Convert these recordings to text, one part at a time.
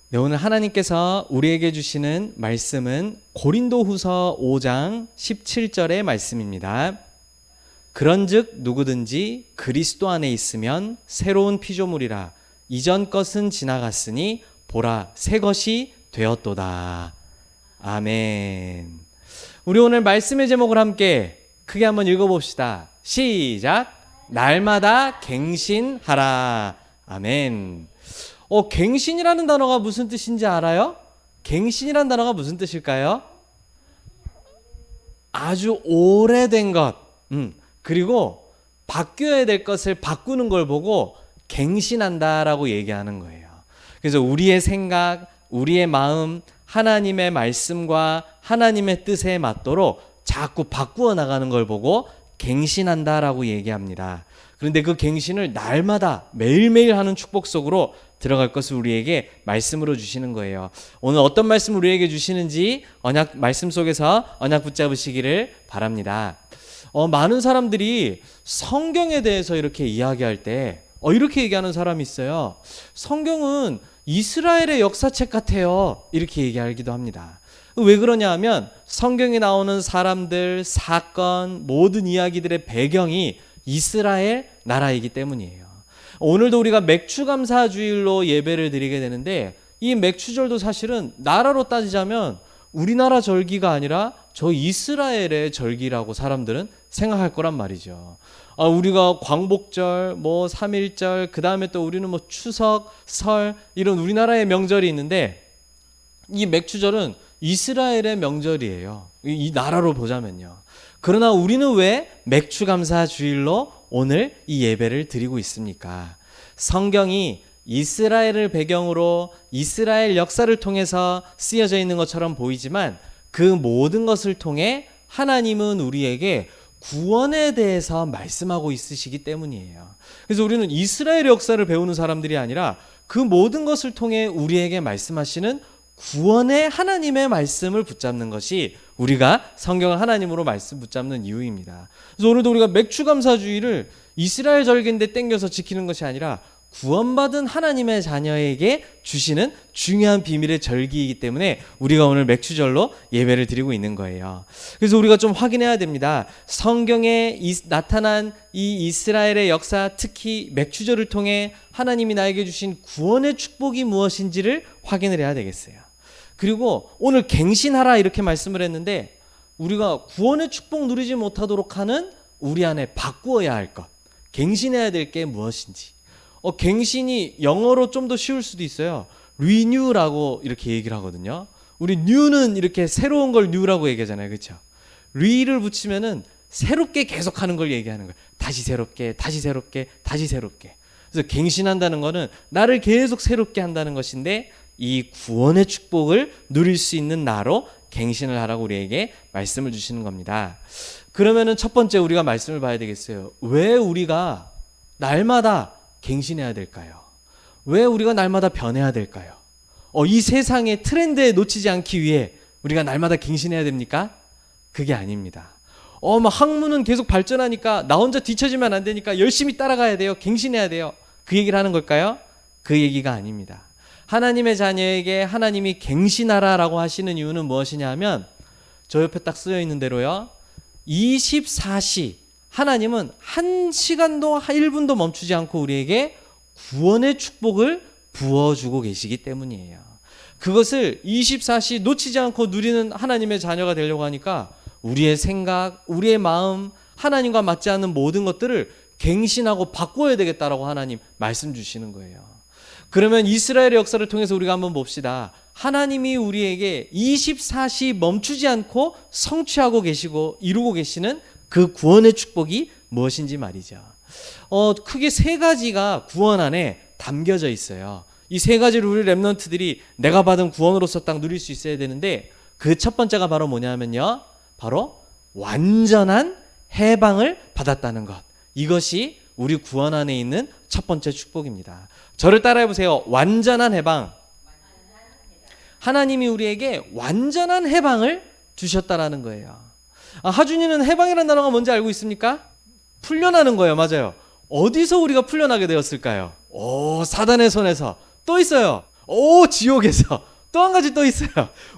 네, 오늘 하나님께서 우리에게 주시는 말씀은 고린도후서 5장 17절의 말씀입니다. 그런즉 누구든지 그리스도 안에 있으면 새로운 피조물이라 이전 것은 지나갔으니 보라 새 것이 되었도다. 아멘. 우리 오늘 말씀의 제목을 함께 크게 한번 읽어봅시다. 시작. 날마다 갱신하라. 아멘. 갱신이라는 단어가 무슨 뜻인지 알아요? 갱신이라는 단어가 무슨 뜻일까요? 아주 오래된 것, 그리고 바뀌어야 될 것을 바꾸는 걸 보고 갱신한다라고 얘기하는 거예요. 그래서 우리의 생각, 우리의 마음, 하나님의 말씀과 하나님의 뜻에 맞도록 자꾸 바꾸어 나가는 걸 보고 갱신한다라고 얘기합니다. 그런데 그 갱신을 날마다 매일매일 하는 축복 속으로 들어갈 것을 우리에게 말씀으로 주시는 거예요. 오늘 어떤 말씀 우리에게 주시는지 언약 말씀 속에서 언약 붙잡으시기를 바랍니다. 많은 사람들이 성경에 대해서 이렇게 이야기할 때 이렇게 얘기하는 사람이 있어요. 성경은 이스라엘의 역사책 같아요. 이렇게 얘기하기도 합니다. 왜 그러냐 하면 성경에 나오는 사람들, 사건, 모든 이야기들의 배경이 이스라엘 나라이기 때문이에요. 오늘도 우리가 맥추감사주일로 예배를 드리게 되는데 이 맥추절도 사실은 나라로 따지자면 우리나라 절기가 아니라 저 이스라엘의 절기라고 사람들은 생각할 거란 말이죠. 우리가 광복절, 3.1절, 그 다음에 또 우리는 추석, 설 이런 우리나라의 명절이 있는데 이 맥추절은 이스라엘의 명절이에요. 이 나라로 보자면요. 그러나 우리는 왜 맥추감사주일로 오늘 이 예배를 드리고 있습니까? 성경이 이스라엘을 배경으로 이스라엘 역사를 통해서 쓰여져 있는 것처럼 보이지만 그 모든 것을 통해 하나님은 우리에게 구원에 대해서 말씀하고 있으시기 때문이에요. 그래서 우리는 이스라엘 역사를 배우는 사람들이 아니라 그 모든 것을 통해 우리에게 말씀하시는 구원의 하나님의 말씀을 붙잡는 것이 우리가 성경을 하나님으로 말씀 붙잡는 이유입니다. 그래서 오늘도 우리가 맥추감사주의를 이스라엘 절기인데 땡겨서 지키는 것이 아니라 구원받은 하나님의 자녀에게 주시는 중요한 비밀의 절기이기 때문에 우리가 오늘 맥추절로 예배를 드리고 있는 거예요. 그래서 우리가 좀 확인해야 됩니다. 성경에 나타난 이 이스라엘의 역사, 특히 맥추절을 통해 하나님이 나에게 주신 구원의 축복이 무엇인지를 확인을 해야 되겠어요. 그리고 오늘 갱신하라 이렇게 말씀을 했는데 우리가 구원의 축복 누리지 못하도록 하는 우리 안에 바꾸어야 할 것, 갱신해야 될 게 무엇인지. 갱신이 영어로 좀 더 쉬울 수도 있어요. renew라고 이렇게 얘기를 하거든요. 우리 new는 이렇게 새로운 걸 new라고 얘기하잖아요. 그렇죠? re를 붙이면은 새롭게 계속하는 걸 얘기하는 거예요. 다시 새롭게, 다시 새롭게, 다시 새롭게. 그래서 갱신한다는 거는 나를 계속 새롭게 한다는 것인데 이 구원의 축복을 누릴 수 있는 나로 갱신을 하라고 우리에게 말씀을 주시는 겁니다. 그러면은 첫 번째 우리가 말씀을 봐야 되겠어요. 왜 우리가 날마다 갱신해야 될까요? 왜 우리가 날마다 변해야 될까요? 이 세상의 트렌드에 놓치지 않기 위해 우리가 날마다 갱신해야 됩니까? 그게 아닙니다. 학문은 계속 발전하니까 나 혼자 뒤처지면 안 되니까 열심히 따라가야 돼요. 갱신해야 돼요. 그 얘기를 하는 걸까요? 그 얘기가 아닙니다. 하나님의 자녀에게 하나님이 갱신하라라고 하시는 이유는 무엇이냐 하면 저 옆에 딱 쓰여 있는 대로요. 24시 하나님은 1시간도 1분도 멈추지 않고 우리에게 구원의 축복을 부어주고 계시기 때문이에요. 그것을 24시 놓치지 않고 누리는 하나님의 자녀가 되려고 하니까 우리의 생각, 우리의 마음, 하나님과 맞지 않는 모든 것들을 갱신하고 바꿔야 되겠다라고 하나님 말씀 주시는 거예요. 그러면 이스라엘의 역사를 통해서 우리가 한번 봅시다. 하나님이 우리에게 24시 멈추지 않고 성취하고 계시고 이루고 계시는 그 구원의 축복이 무엇인지 말이죠. 크게 세 가지가 구원 안에 담겨져 있어요. 이 세 가지를 우리 렘넌트들이 내가 받은 구원으로서 딱 누릴 수 있어야 되는데 그 첫 번째가 바로 뭐냐면요. 바로 완전한 해방을 받았다는 것. 이것이 우리 구원 안에 있는 첫 번째 축복입니다. 저를 따라해 보세요. 완전한 해방. 하나님이 우리에게 완전한 해방을 주셨다라는 거예요. 하준이는 해방이라는 단어가 뭔지 알고 있습니까? 풀려나는 거예요. 맞아요. 어디서 우리가 풀려나게 되었을까요? 사단의 손에서. 또 있어요. 오, 지옥에서 또 한 가지 또 있어요.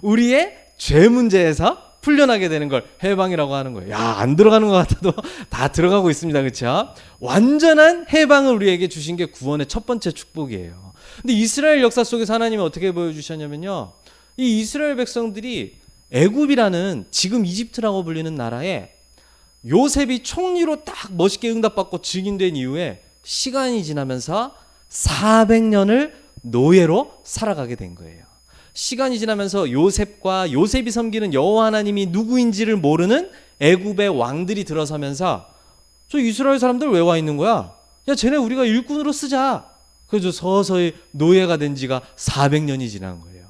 우리의 죄 문제에서 풀려나게 되는 걸 해방이라고 하는 거예요. 야, 안 들어가는 것 같아도 다 들어가고 있습니다. 그렇죠? 완전한 해방을 우리에게 주신 게 구원의 첫 번째 축복이에요. 근데 이스라엘 역사 속에서 하나님이 어떻게 보여주셨냐면요, 이 이스라엘 백성들이 애굽이라는 지금 이집트라고 불리는 나라에 요셉이 총리로 딱 멋있게 응답받고 증인된 이후에 시간이 지나면서 400년을 노예로 살아가게 된 거예요. 시간이 지나면서 요셉과 요셉이 섬기는 여호와 하나님이 누구인지를 모르는 애굽의 왕들이 들어서면서 저 이스라엘 사람들 왜 와 있는 거야? 야, 쟤네 우리가 일꾼으로 쓰자. 그래서 서서히 노예가 된 지가 400년이 지난 거예요.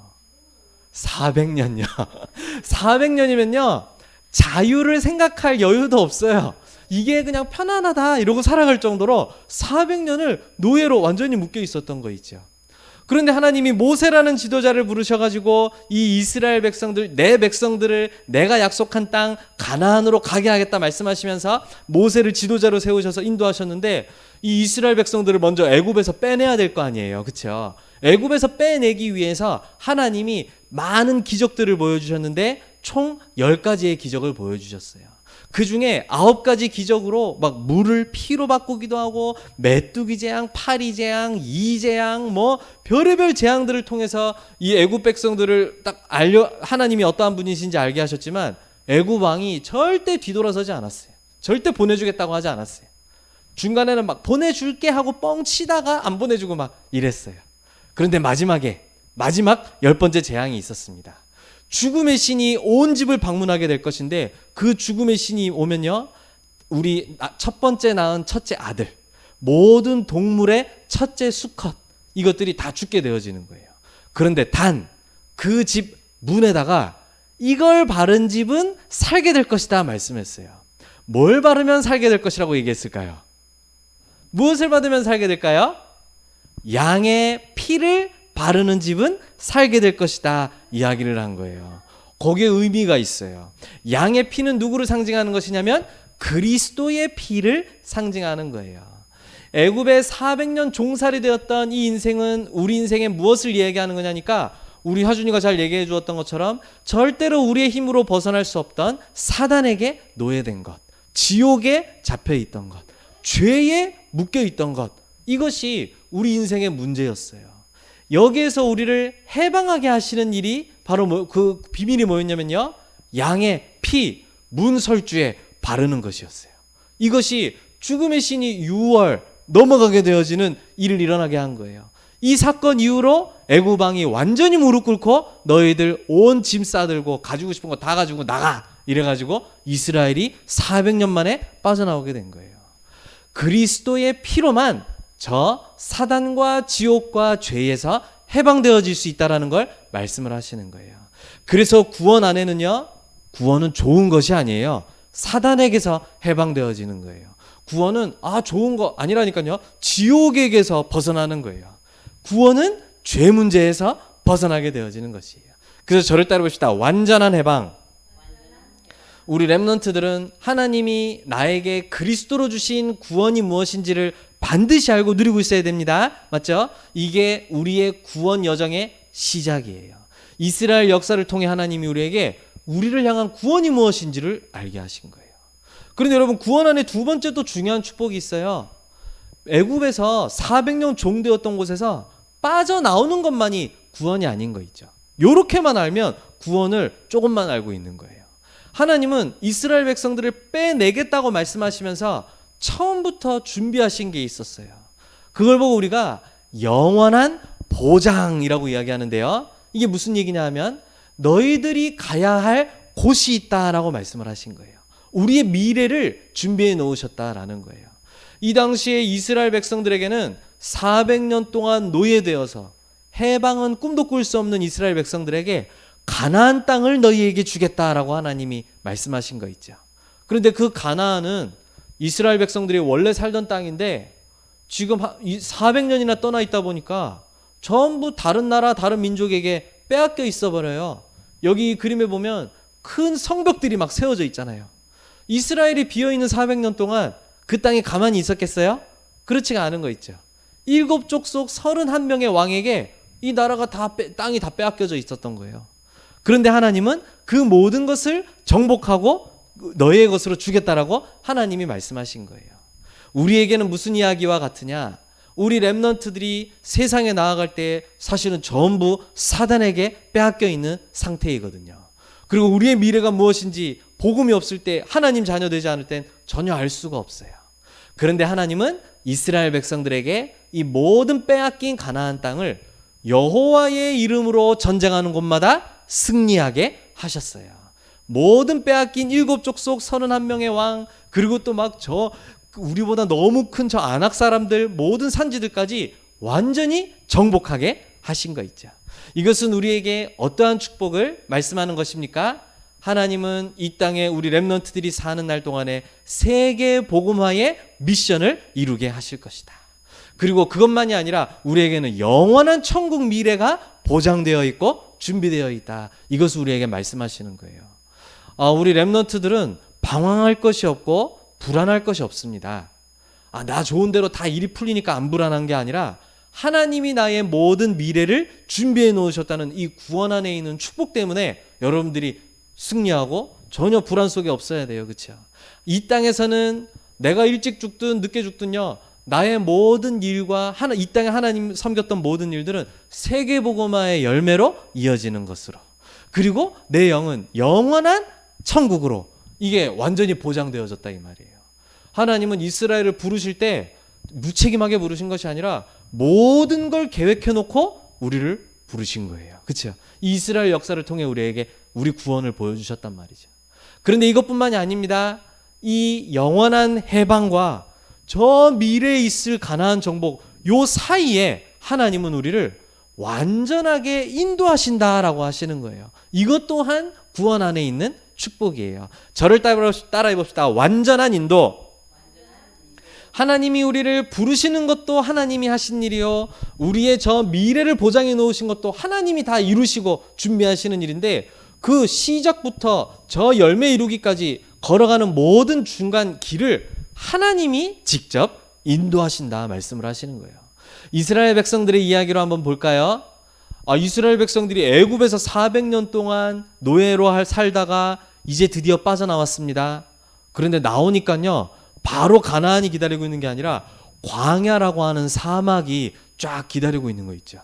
400년요. 400년이면요 자유를 생각할 여유도 없어요. 이게 그냥 편안하다 이러고 살아갈 정도로 400년을 노예로 완전히 묶여 있었던 거 있죠. 그런데 하나님이 모세라는 지도자를 부르셔가지고 이 이스라엘 백성들, 내 백성들을 내가 약속한 땅 가나안으로 가게 하겠다 말씀하시면서 모세를 지도자로 세우셔서 인도하셨는데, 이 이스라엘 백성들을 먼저 애굽에서 빼내야 될 거 아니에요. 그렇죠? 애굽에서 빼내기 위해서 하나님이 많은 기적들을 보여주셨는데 총 10가지의 기적을 보여주셨어요. 그 중에 9가지 기적으로 막 물을 피로 바꾸기도 하고 메뚜기 재앙, 파리 재앙, 이 재앙, 뭐 별의별 재앙들을 통해서 이 애굽 백성들을 딱 하나님이 어떠한 분이신지 알게 하셨지만 애굽 왕이 절대 뒤돌아서지 않았어요. 절대 보내주겠다고 하지 않았어요. 중간에는 막 보내줄게 하고 뻥치다가 안 보내주고 막 이랬어요. 그런데 마지막 10번째 재앙이 있었습니다. 죽음의 신이 온 집을 방문하게 될 것인데, 그 죽음의 신이 오면요, 우리 첫 번째 낳은 첫째 아들, 모든 동물의 첫째 수컷, 이것들이 다 죽게 되어지는 거예요. 그런데 단 그 집 문에다가 이걸 바른 집은 살게 될 것이다 말씀했어요. 뭘 바르면 살게 될 것이라고 얘기했을까요? 무엇을 받으면 살게 될까요? 양의 피를 바르는 집은 살게 될 것이다 이야기를 한 거예요. 거기에 의미가 있어요. 양의 피는 누구를 상징하는 것이냐면 그리스도의 피를 상징하는 거예요. 애굽에 400년 종살이 되었던 이 인생은 우리 인생에 무엇을 얘기하는 거냐니까, 우리 하준이가 잘 얘기해 주었던 것처럼 절대로 우리의 힘으로 벗어날 수 없던 사단에게 노예된 것, 지옥에 잡혀 있던 것, 죄에 묶여 있던 것, 이것이 우리 인생의 문제였어요. 여기에서 우리를 해방하게 하시는 일이 바로 그 비밀이 뭐였냐면요, 양의 피 문설주에 바르는 것이었어요. 이것이 죽음의 신이 6월 넘어가게 되어지는 일을 일어나게 한 거예요. 이 사건 이후로 애굽 왕이 완전히 무릎 꿇고 너희들 온 짐 싸들고 가지고 싶은 거 다 가지고 나가 이래가지고 이스라엘이 400년 만에 빠져나오게 된 거예요. 그리스도의 피로만 저 사단과 지옥과 죄에서 해방되어질 수 있다라는 걸 말씀을 하시는 거예요. 그래서 구원 안에는요, 구원은 좋은 것이 아니에요. 사단에게서 해방되어지는 거예요. 구원은 좋은 거 아니라니까요. 지옥에게서 벗어나는 거예요. 구원은 죄 문제에서 벗어나게 되어지는 것이에요. 그래서 저를 따라 봅시다. 완전한 해방. 우리 렘넌트들은 하나님이 나에게 그리스도로 주신 구원이 무엇인지를 반드시 알고 누리고 있어야 됩니다. 맞죠? 이게 우리의 구원 여정의 시작이에요. 이스라엘 역사를 통해 하나님이 우리에게 우리를 향한 구원이 무엇인지를 알게 하신 거예요. 그런데 여러분, 구원 안에 두 번째 또 중요한 축복이 있어요. 애굽에서 400년 종되었던 곳에서 빠져나오는 것만이 구원이 아닌 거 있죠. 요렇게만 알면 구원을 조금만 알고 있는 거예요. 하나님은 이스라엘 백성들을 빼내겠다고 말씀하시면서 처음부터 준비하신 게 있었어요. 그걸 보고 우리가 영원한 보장이라고 이야기하는데요, 이게 무슨 얘기냐 하면 너희들이 가야 할 곳이 있다라고 말씀을 하신 거예요. 우리의 미래를 준비해 놓으셨다라는 거예요. 이 당시에 이스라엘 백성들에게는 400년 동안 노예되어서 해방은 꿈도 꿀 수 없는 이스라엘 백성들에게 가나안 땅을 너희에게 주겠다라고 하나님이 말씀하신 거 있죠. 그런데 그 가나안은 이스라엘 백성들이 원래 살던 땅인데 지금 400년이나 떠나 있다 보니까 전부 다른 나라, 다른 민족에게 빼앗겨 있어 버려요. 여기 이 그림에 보면 큰 성벽들이 막 세워져 있잖아요. 이스라엘이 비어있는 400년 동안 그 땅에 가만히 있었겠어요? 그렇지가 않은 거 있죠. 7족속 31명의 왕에게 이 나라가 땅이 다 빼앗겨져 있었던 거예요. 그런데 하나님은 그 모든 것을 정복하고 너의 것으로 주겠다라고 하나님이 말씀하신 거예요. 우리에게는 무슨 이야기와 같으냐? 우리 렘넌트들이 세상에 나아갈 때 사실은 전부 사단에게 빼앗겨 있는 상태이거든요. 그리고 우리의 미래가 무엇인지 복음이 없을 때, 하나님 자녀 되지 않을 땐 전혀 알 수가 없어요. 그런데 하나님은 이스라엘 백성들에게 이 모든 빼앗긴 가나안 땅을 여호와의 이름으로 전쟁하는 곳마다 승리하게 하셨어요. 모든 빼앗긴 7족속 31명의 왕, 그리고 또 막 우리보다 너무 큰 저 아낙 사람들, 모든 산지들까지 완전히 정복하게 하신 거 있죠. 이것은 우리에게 어떠한 축복을 말씀하는 것입니까? 하나님은 이 땅에 우리 렘넌트들이 사는 날 동안에 세계 복음화의 미션을 이루게 하실 것이다. 그리고 그것만이 아니라 우리에게는 영원한 천국 미래가 보장되어 있고 준비되어 있다. 이것을 우리에게 말씀하시는 거예요. 우리 렘넌트들은 방황할 것이 없고 불안할 것이 없습니다. 나 좋은 대로 다 일이 풀리니까 안 불안한 게 아니라 하나님이 나의 모든 미래를 준비해 놓으셨다는 이 구원 안에 있는 축복 때문에 여러분들이 승리하고 전혀 불안 속에 없어야 돼요. 그렇죠? 이 땅에서는 내가 일찍 죽든 늦게 죽든요, 나의 모든 일과 이 땅에 하나님 섬겼던 모든 일들은 세계복음화의 열매로 이어지는 것으로, 그리고 내 영은 영원한 천국으로 이게 완전히 보장되어졌다 이 말이에요. 하나님은 이스라엘을 부르실 때 무책임하게 부르신 것이 아니라 모든 걸 계획해 놓고 우리를 부르신 거예요. 그렇죠? 이스라엘 역사를 통해 우리에게 우리 구원을 보여주셨단 말이죠. 그런데 이것뿐만이 아닙니다. 이 영원한 해방과 저 미래에 있을 가나안 정복, 요 사이에 하나님은 우리를 완전하게 인도하신다라고 하시는 거예요. 이것 또한 구원 안에 있는 축복이에요. 저를 따라해 봅시다. 완전한 인도. 하나님이 우리를 부르시는 것도 하나님이 하신 일이요, 우리의 저 미래를 보장해 놓으신 것도 하나님이 다 이루시고 준비하시는 일인데, 그 시작부터 저 열매 이루기까지 걸어가는 모든 중간 길을 하나님이 직접 인도하신다 말씀을 하시는 거예요. 이스라엘 백성들의 이야기로 한번 볼까요? 이스라엘 백성들이 애굽에서 400년 동안 노예로 살다가 이제 드디어 빠져나왔습니다. 그런데 나오니까요, 바로 가나안이 기다리고 있는 게 아니라 광야라고 하는 사막이 쫙 기다리고 있는 거 있죠.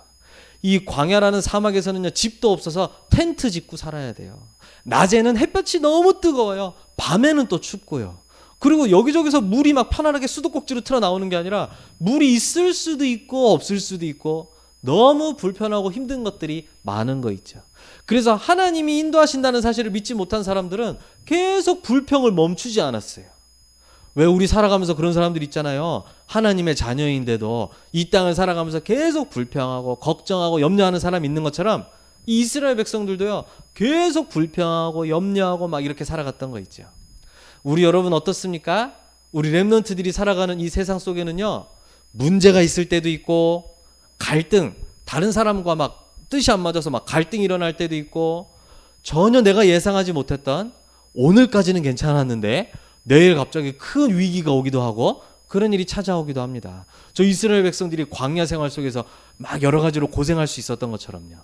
이 광야라는 사막에서는요, 집도 없어서 텐트 짓고 살아야 돼요. 낮에는 햇볕이 너무 뜨거워요. 밤에는 또 춥고요. 그리고 여기저기서 물이 막 편안하게 수도꼭지로 틀어 나오는 게 아니라 물이 있을 수도 있고 없을 수도 있고 너무 불편하고 힘든 것들이 많은 거 있죠. 그래서 하나님이 인도하신다는 사실을 믿지 못한 사람들은 계속 불평을 멈추지 않았어요. 왜 우리 살아가면서 그런 사람들 있잖아요. 하나님의 자녀인데도 이 땅을 살아가면서 계속 불평하고 걱정하고 염려하는 사람이 있는 것처럼 이 이스라엘 백성들도요, 계속 불평하고 염려하고 막 이렇게 살아갔던 거 있죠. 우리 여러분 어떻습니까? 우리 렘넌트들이 살아가는 이 세상 속에는요, 문제가 있을 때도 있고 갈등, 다른 사람과 막 뜻이 안 맞아서 막 갈등이 일어날 때도 있고, 전혀 내가 예상하지 못했던, 오늘까지는 괜찮았는데 내일 갑자기 큰 위기가 오기도 하고 그런 일이 찾아오기도 합니다. 저 이스라엘 백성들이 광야 생활 속에서 막 여러 가지로 고생할 수 있었던 것처럼요.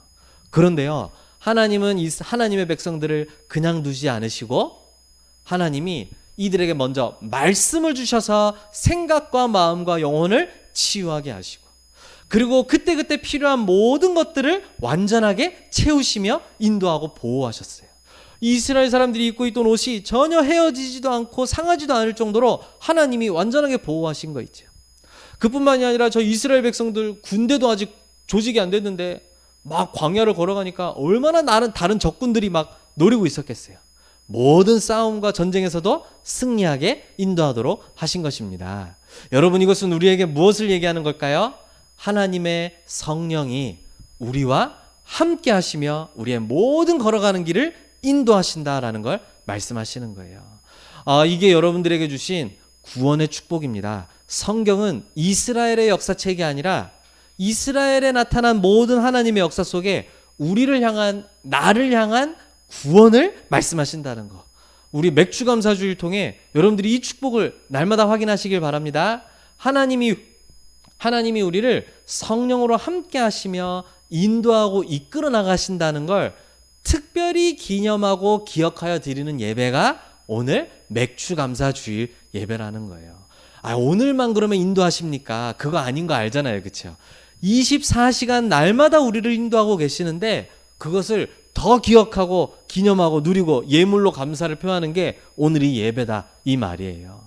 그런데요, 하나님은 하나님의 백성들을 그냥 두지 않으시고 하나님이 이들에게 먼저 말씀을 주셔서 생각과 마음과 영혼을 치유하게 하시고, 그리고 그때그때 필요한 모든 것들을 완전하게 채우시며 인도하고 보호하셨어요. 이스라엘 사람들이 입고 있던 옷이 전혀 헤어지지도 않고 상하지도 않을 정도로 하나님이 완전하게 보호하신 거 있죠. 그뿐만이 아니라 저 이스라엘 백성들 군대도 아직 조직이 안 됐는데 막 광야를 걸어가니까 얼마나 다른 적군들이 막 노리고 있었겠어요. 모든 싸움과 전쟁에서도 승리하게 인도하도록 하신 것입니다. 여러분, 이것은 우리에게 무엇을 얘기하는 걸까요? 하나님의 성령이 우리와 함께 하시며 우리의 모든 걸어가는 길을 인도하신다라는 걸 말씀하시는 거예요. 이게 여러분들에게 주신 구원의 축복입니다. 성경은 이스라엘의 역사책이 아니라 이스라엘에 나타난 모든 하나님의 역사 속에 우리를 향한, 나를 향한 구원을 말씀하신다는 거. 우리 맥주감사주일 통해 여러분들이 이 축복을 날마다 확인하시길 바랍니다. 하나님이 우리를 성령으로 함께 하시며 인도하고 이끌어 나가신다는 걸 특별히 기념하고 기억하여 드리는 예배가 오늘 맥추감사 주일 예배라는 거예요. 오늘만 그러면 인도하십니까? 그거 아닌 거 알잖아요. 그렇죠? 24시간 날마다 우리를 인도하고 계시는데 그것을 더 기억하고 기념하고 누리고 예물로 감사를 표하는 게 오늘이 예배다 이 말이에요.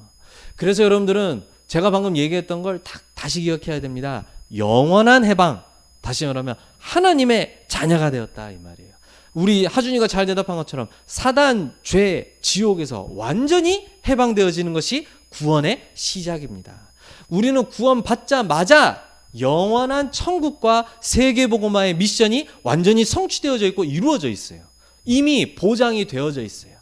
그래서 여러분들은 제가 방금 얘기했던 걸 다시 기억해야 됩니다. 영원한 해방, 다시 말하면 하나님의 자녀가 되었다 이 말이에요. 우리 하준이가 잘 대답한 것처럼 사단, 죄, 지옥에서 완전히 해방되어지는 것이 구원의 시작입니다. 우리는 구원받자마자 영원한 천국과 세계복음화의 미션이 완전히 성취되어져 있고 이루어져 있어요. 이미 보장이 되어져 있어요.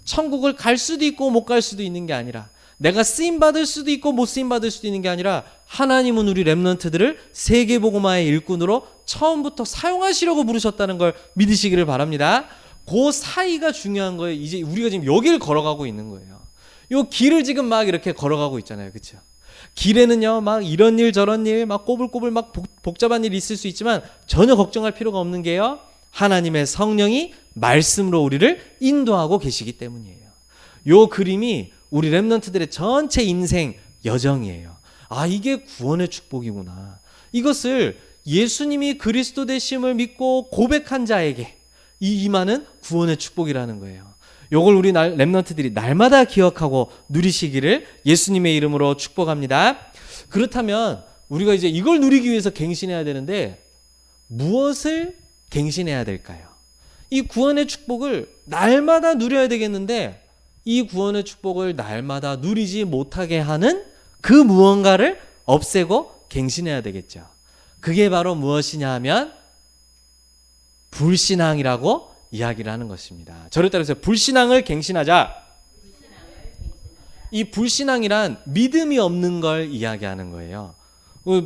천국을 갈 수도 있고 못 갈 수도 있는 게 아니라, 내가 쓰임받을 수도 있고 못 쓰임받을 수도 있는 게 아니라, 하나님은 우리 렘넌트들을 세계복음화의 일꾼으로 처음부터 사용하시려고 부르셨다는 걸 믿으시기를 바랍니다. 그 사이가 중요한 거예요. 이제 우리가 지금 여기를 걸어가고 있는 거예요. 이 길을 지금 막 이렇게 걸어가고 있잖아요. 그렇죠? 길에는요, 막 이런 일 저런 일, 막 꼬불꼬불 막 복잡한 일이 있을 수 있지만 전혀 걱정할 필요가 없는 게요, 하나님의 성령이 말씀으로 우리를 인도하고 계시기 때문이에요. 이 그림이 우리 렘넌트들의 전체 인생 여정이에요. 이게 구원의 축복이구나. 이것을 예수님이 그리스도 되심을 믿고 고백한 자에게 임하는 구원의 축복이라는 거예요. 이걸 우리 렘넌트들이 날마다 기억하고 누리시기를 예수님의 이름으로 축복합니다. 그렇다면 우리가 이제 이걸 누리기 위해서 갱신해야 되는데 무엇을 갱신해야 될까요? 이 구원의 축복을 날마다 누려야 되겠는데 이 구원의 축복을 날마다 누리지 못하게 하는 그 무언가를 없애고 갱신해야 되겠죠. 그게 바로 무엇이냐 하면 불신앙이라고 이야기를 하는 것입니다. 저를 따라서 불신앙을 갱신하자. 이 불신앙이란 믿음이 없는 걸 이야기하는 거예요.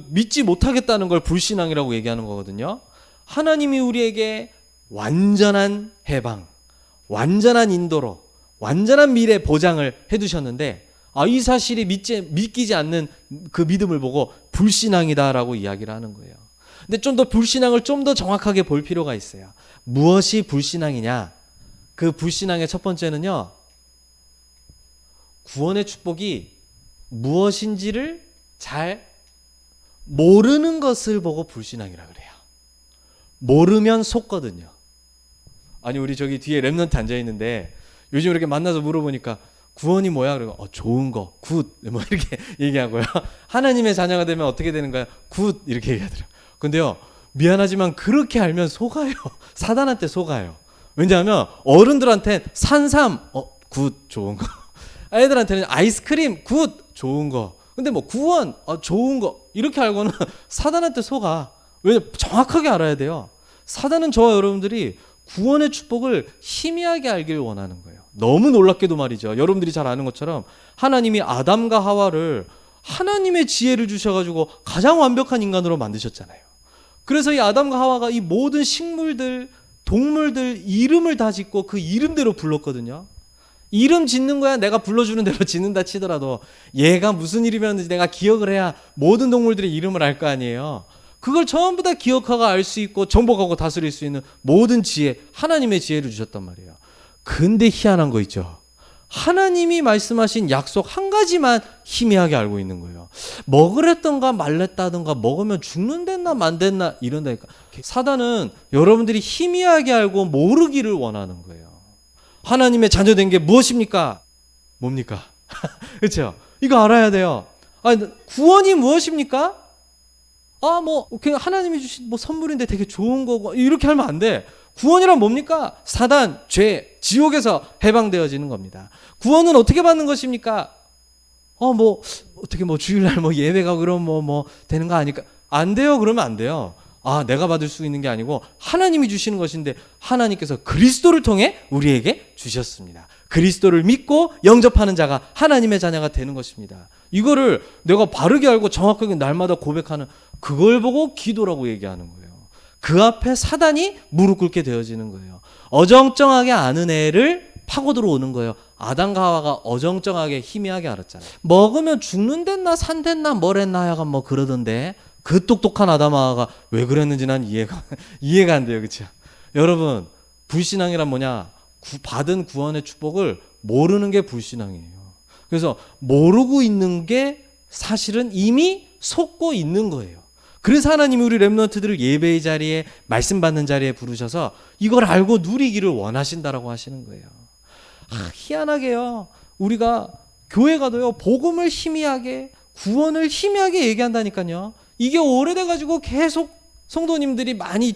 믿지 못하겠다는 걸 불신앙이라고 얘기하는 거거든요. 하나님이 우리에게 완전한 해방, 완전한 인도로, 완전한 미래 보장을 해두셨는데 이 사실이 믿기지 않는 그 믿음을 보고 불신앙이다라고 이야기를 하는 거예요. 근데 좀 더 불신앙을 좀 더 정확하게 볼 필요가 있어요. 무엇이 불신앙이냐? 그 불신앙의 첫 번째는요, 구원의 축복이 무엇인지를 잘 모르는 것을 보고 불신앙이라 그래요. 모르면 속거든요. 아니 우리 저기 뒤에 렘넌트 앉아 있는데 요즘 이렇게 만나서 물어보니까 구원이 뭐야? 그러고 좋은 거, 굿, 뭐 이렇게 얘기하고요. 하나님의 자녀가 되면 어떻게 되는 거야? 굿 이렇게 얘기하더라고요. 근데요, 미안하지만 그렇게 알면 속아요. 사단한테 속아요. 왜냐하면 어른들한테는 산삼, 굿, 좋은 거. 애들한테는 아이스크림, 굿, 좋은 거. 근데 뭐 구원, 좋은 거. 이렇게 알고는 사단한테 속아. 왜냐면 정확하게 알아야 돼요. 사단은 저와 여러분들이 구원의 축복을 희미하게 알길 원하는 거예요. 너무 놀랍게도 말이죠. 여러분들이 잘 아는 것처럼 하나님이 아담과 하와를 하나님의 지혜를 주셔가지고 가장 완벽한 인간으로 만드셨잖아요. 그래서 이 아담과 하와가 이 모든 식물들, 동물들 이름을 다 짓고 그 이름대로 불렀거든요. 이름 짓는 거야 내가 불러주는 대로 짓는다 치더라도 얘가 무슨 이름이었는지 내가 기억을 해야 모든 동물들의 이름을 알 거 아니에요. 그걸 전부 다 기억하고 알 수 있고 정복하고 다스릴 수 있는 모든 지혜, 하나님의 지혜를 주셨단 말이에요. 근데 희한한 거 있죠. 하나님이 말씀하신 약속 한 가지만 희미하게 알고 있는 거예요. 먹으랬던가 말랬다던가 먹으면 죽는댔나 만댔나 이런다니까. 사단은 여러분들이 희미하게 알고 모르기를 원하는 거예요. 하나님의 자녀된 게 무엇입니까? 뭡니까? 그렇죠? 이거 알아야 돼요. 구원이 무엇입니까? 그냥 하나님이 주신 선물인데 되게 좋은 거고 이렇게 하면 안 돼. 구원이란 뭡니까? 사단, 죄, 지옥에서 해방되어지는 겁니다. 구원은 어떻게 받는 것입니까? 어떻게 주일날 예배 가고 그러면 되는 거 아닐까? 안 돼요. 그러면 안 돼요. 내가 받을 수 있는 게 아니고 하나님이 주시는 것인데 하나님께서 그리스도를 통해 우리에게 주셨습니다. 그리스도를 믿고 영접하는 자가 하나님의 자녀가 되는 것입니다. 이거를 내가 바르게 알고 정확하게 날마다 고백하는 그걸 보고 기도라고 얘기하는 거예요. 그 앞에 사단이 무릎 꿇게 되어지는 거예요. 어정쩡하게 아는 애를 파고 들어오는 거예요. 아담과 하와가 어정쩡하게 희미하게 알았잖아요. 먹으면 죽는댔나 산댔나 뭐랬나 하여간 그러던데 그 똑똑한 아담아가 왜 그랬는지 난 이해가 안 돼요. 그렇죠? 여러분, 불신앙이란 뭐냐? 받은 구원의 축복을 모르는 게 불신앙이에요. 그래서 모르고 있는 게 사실은 이미 속고 있는 거예요. 그래서 하나님이 우리 렘넌트들을 예배의 자리에, 말씀 받는 자리에 부르셔서 이걸 알고 누리기를 원하신다라고 하시는 거예요. 희한하게요. 우리가 교회 가도요, 복음을 희미하게, 구원을 희미하게 얘기한다니까요. 이게 오래돼가지고 계속 성도님들이 많이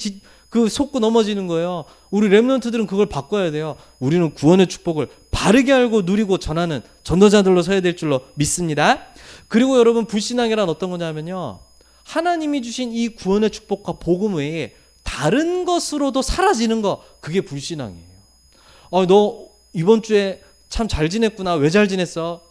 속고 넘어지는 거예요. 우리 렘넌트들은 그걸 바꿔야 돼요. 우리는 구원의 축복을 바르게 알고 누리고 전하는 전도자들로 서야 될 줄로 믿습니다. 그리고 여러분, 불신앙이란 어떤 거냐면요, 하나님이 주신 이 구원의 축복과 복음 외에 다른 것으로도 사라지는 거, 그게 불신앙이에요. 너 이번 주에 참 잘 지냈구나. 왜 잘 지냈어?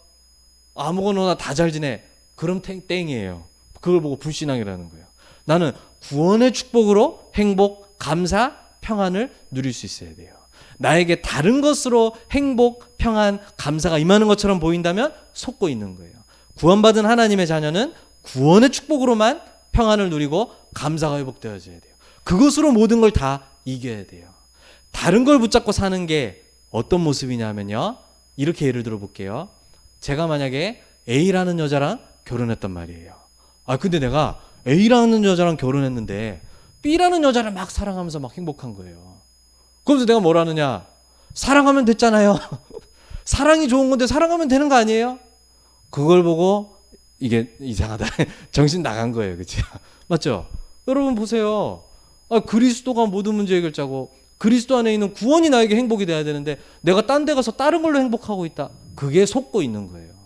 아무거나 다 잘 지내. 그럼 땡이에요. 그걸 보고 불신앙이라는 거예요. 나는 구원의 축복으로 행복, 감사, 평안을 누릴 수 있어야 돼요. 나에게 다른 것으로 행복, 평안, 감사가 임하는 것처럼 보인다면 속고 있는 거예요. 구원받은 하나님의 자녀는 구원의 축복으로만 평안을 누리고 감사가 회복되어져야 돼요. 그것으로 모든 걸 다 이겨야 돼요. 다른 걸 붙잡고 사는 게 어떤 모습이냐면요, 이렇게 예를 들어 볼게요. 제가 만약에 A라는 여자랑 결혼했단 말이에요. 근데 내가 A라는 여자랑 결혼했는데 B라는 여자를 막 사랑하면서 막 행복한 거예요. 그래서 내가 뭘 하느냐? 사랑하면 됐잖아요. 사랑이 좋은 건데 사랑하면 되는 거 아니에요? 그걸 보고 이게 이상하다. 정신 나간 거예요. 그렇죠? 맞죠? 여러분 보세요. 그리스도가 모든 문제 해결자고 그리스도 안에 있는 구원이 나에게 행복이 돼야 되는데 내가 딴 데 가서 다른 걸로 행복하고 있다. 그게 속고 있는 거예요.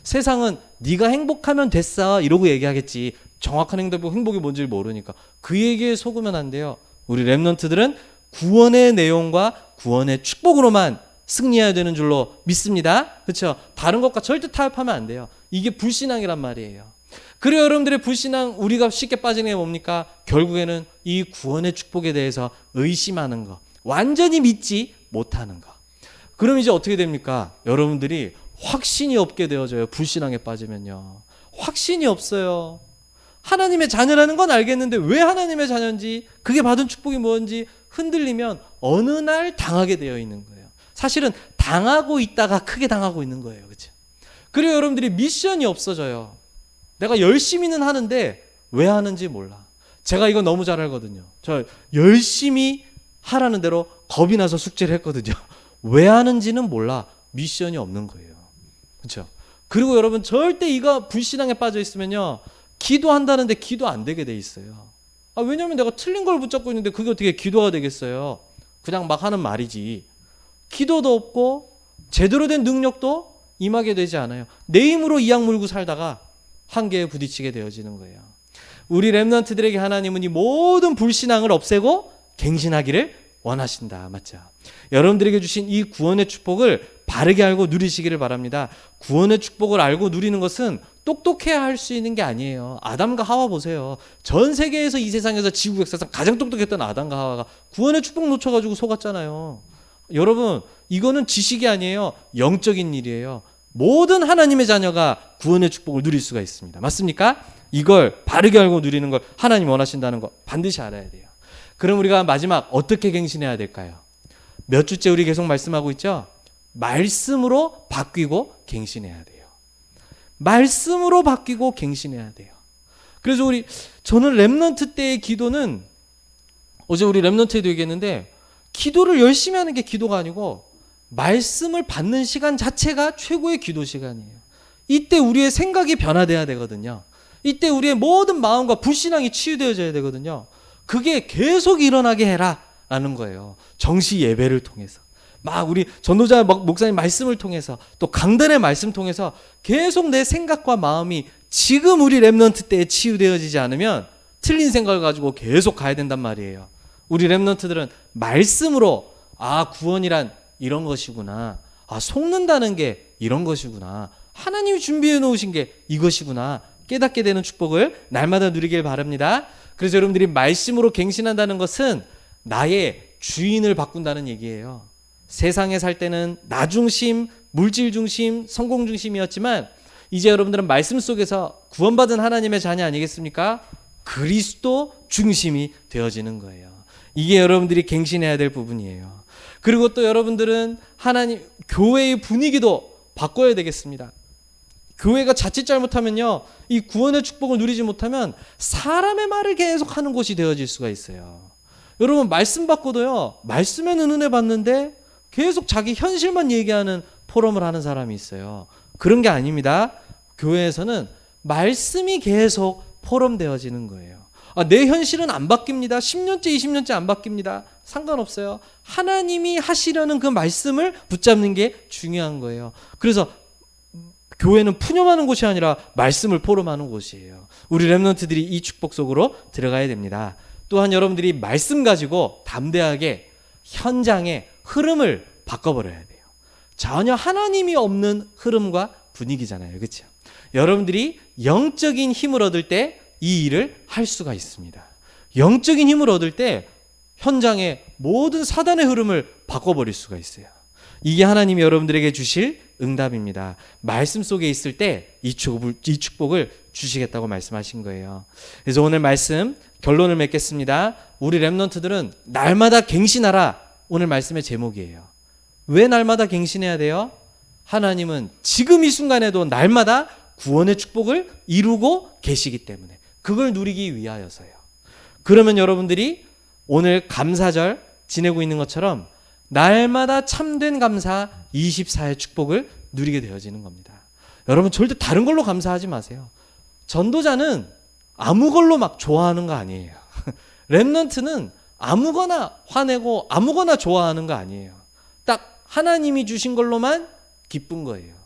세상은 네가 행복하면 됐어 이러고 얘기하겠지. 정확한 행복이 뭔지 모르니까 그 얘기에 속으면 안 돼요. 우리 렘넌트들은 구원의 내용과 구원의 축복으로만 승리해야 되는 줄로 믿습니다. 그렇죠? 다른 것과 절대 타협하면 안 돼요. 이게 불신앙이란 말이에요. 그래요, 여러분들의 불신앙, 우리가 쉽게 빠지는 게 뭡니까? 결국에는 이 구원의 축복에 대해서 의심하는 거, 완전히 믿지 못하는 거. 그럼 이제 어떻게 됩니까? 여러분들이 확신이 없게 되어져요. 불신앙에 빠지면요. 확신이 없어요. 하나님의 자녀라는 건 알겠는데 왜 하나님의 자녀인지, 그게 받은 축복이 뭔지 흔들리면 어느 날 당하게 되어 있는 거예요. 사실은 당하고 있다가 크게 당하고 있는 거예요. 그렇죠? 그래요, 여러분들이 미션이 없어져요. 내가 열심히는 하는데 왜 하는지 몰라. 제가 이거 너무 잘 알거든요. 저 열심히 하라는 대로 겁이 나서 숙제를 했거든요. 왜 하는지는 몰라. 미션이 없는 거예요. 그렇죠? 그리고 여러분, 절대 이거 불신앙에 빠져 있으면요, 기도한다는데 기도 안 되게 돼 있어요. 왜냐하면 내가 틀린 걸 붙잡고 있는데 그게 어떻게 기도가 되겠어요? 그냥 막 하는 말이지. 기도도 없고 제대로 된 능력도 임하게 되지 않아요. 내 힘으로 이악 물고 살다가 한계에 부딪히게 되어지는 거예요. 우리 렘넌트들에게 하나님은 이 모든 불신앙을 없애고 갱신하기를 원하신다. 맞죠? 여러분들에게 주신 이 구원의 축복을 바르게 알고 누리시기를 바랍니다. 구원의 축복을 알고 누리는 것은 똑똑해야 할 수 있는 게 아니에요. 아담과 하와 보세요. 전 세계에서 이 세상에서 지구 역사상 가장 똑똑했던 아담과 하와가 구원의 축복 놓쳐가지고 속았잖아요. 여러분, 이거는 지식이 아니에요. 영적인 일이에요. 모든 하나님의 자녀가 구원의 축복을 누릴 수가 있습니다. 맞습니까? 이걸 바르게 알고 누리는 걸 하나님 원하신다는 거 반드시 알아야 돼요. 그럼 우리가 마지막 어떻게 갱신해야 될까요? 몇 주째 우리 계속 말씀하고 있죠? 말씀으로 바뀌고 갱신해야 돼요. 말씀으로 바뀌고 갱신해야 돼요. 그래서 저는 렘넌트 때의 기도는, 어제 우리 렘넌트에도 얘기했는데, 기도를 열심히 하는 게 기도가 아니고 말씀을 받는 시간 자체가 최고의 기도 시간이에요. 이때 우리의 생각이 변화돼야 되거든요. 이때 우리의 모든 마음과 불신앙이 치유되어져야 되거든요. 그게 계속 일어나게 해라 라는 거예요. 정시 예배를 통해서, 막 우리 전도자 목사님 말씀을 통해서, 또 강단의 말씀 통해서 계속 내 생각과 마음이 지금 우리 렘넌트 때에 치유되어지지 않으면 틀린 생각을 가지고 계속 가야 된단 말이에요. 우리 렘넌트들은 말씀으로 구원이란 이런 것이구나, 속는다는 게 이런 것이구나, 하나님이 준비해 놓으신 게 이것이구나 깨닫게 되는 축복을 날마다 누리길 바랍니다. 그래서 여러분들이 말씀으로 갱신한다는 것은 나의 주인을 바꾼다는 얘기예요. 세상에 살 때는 나 중심, 물질 중심, 성공 중심이었지만 이제 여러분들은 말씀 속에서 구원받은 하나님의 자녀 아니겠습니까? 그리스도 중심이 되어지는 거예요. 이게 여러분들이 갱신해야 될 부분이에요. 그리고 또 여러분들은 하나님 교회의 분위기도 바꿔야 되겠습니다. 교회가 자칫 잘못하면요, 이 구원의 축복을 누리지 못하면 사람의 말을 계속 하는 곳이 되어질 수가 있어요. 여러분 말씀 받고도요, 말씀에는 은혜 받는데 계속 자기 현실만 얘기하는 포럼을 하는 사람이 있어요. 그런 게 아닙니다. 교회에서는 말씀이 계속 포럼되어지는 거예요. 내 현실은 안 바뀝니다. 10년째 20년째 안 바뀝니다. 상관없어요. 하나님이 하시려는 그 말씀을 붙잡는 게 중요한 거예요. 그래서 교회는 푸념하는 곳이 아니라 말씀을 포럼하는 곳이에요. 우리 렘넌트들이 이 축복 속으로 들어가야 됩니다. 또한 여러분들이 말씀 가지고 담대하게 현장의 흐름을 바꿔버려야 돼요. 전혀 하나님이 없는 흐름과 분위기잖아요. 그렇죠? 여러분들이 영적인 힘을 얻을 때 이 일을 할 수가 있습니다. 영적인 힘을 얻을 때 현장의 모든 사단의 흐름을 바꿔버릴 수가 있어요. 이게 하나님이 여러분들에게 주실 응답입니다. 말씀 속에 있을 때 이 축복을 주시겠다고 말씀하신 거예요. 그래서 오늘 말씀 결론을 맺겠습니다. 우리 렘넌트들은 날마다 갱신하라, 오늘 말씀의 제목이에요. 왜 날마다 갱신해야 돼요? 하나님은 지금 이 순간에도 날마다 구원의 축복을 이루고 계시기 때문에, 그걸 누리기 위하여서요. 그러면 여러분들이 오늘 감사절 지내고 있는 것처럼 날마다 참된 감사 24의 축복을 누리게 되어지는 겁니다. 여러분 절대 다른 걸로 감사하지 마세요. 전도자는 아무 걸로 막 좋아하는 거 아니에요. 렘넌트는 아무거나 화내고 아무거나 좋아하는 거 아니에요. 딱 하나님이 주신 걸로만 기쁜 거예요.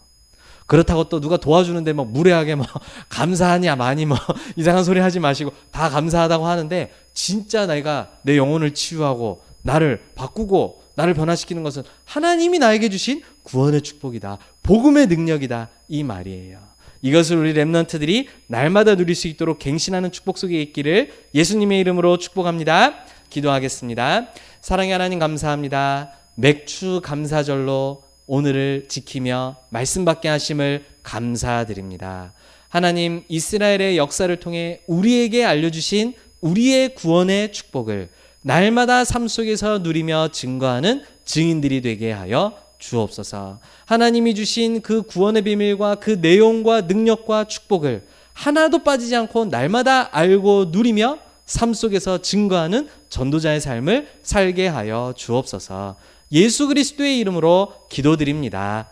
그렇다고 또 누가 도와주는데 막 무례하게 막 감사하냐 많이 뭐 이상한 소리 하지 마시고 다 감사하다고 하는데, 진짜 내가 내 영혼을 치유하고 나를 바꾸고 나를 변화시키는 것은 하나님이 나에게 주신 구원의 축복이다, 복음의 능력이다, 이 말이에요. 이것을 우리 렘넌트들이 날마다 누릴 수 있도록 갱신하는 축복 속에 있기를 예수님의 이름으로 축복합니다. 기도하겠습니다. 사랑의 하나님 감사합니다. 맥주 감사절로 오늘을 지키며 말씀 받게 하심을 감사드립니다. 하나님, 이스라엘의 역사를 통해 우리에게 알려주신 우리의 구원의 축복을 날마다 삶 속에서 누리며 증거하는 증인들이 되게 하여 주옵소서. 하나님이 주신 그 구원의 비밀과 그 내용과 능력과 축복을 하나도 빠지지 않고 날마다 알고 누리며 삶 속에서 증거하는 전도자의 삶을 살게 하여 주옵소서. 예수 그리스도의 이름으로 기도드립니다.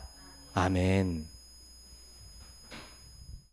아멘.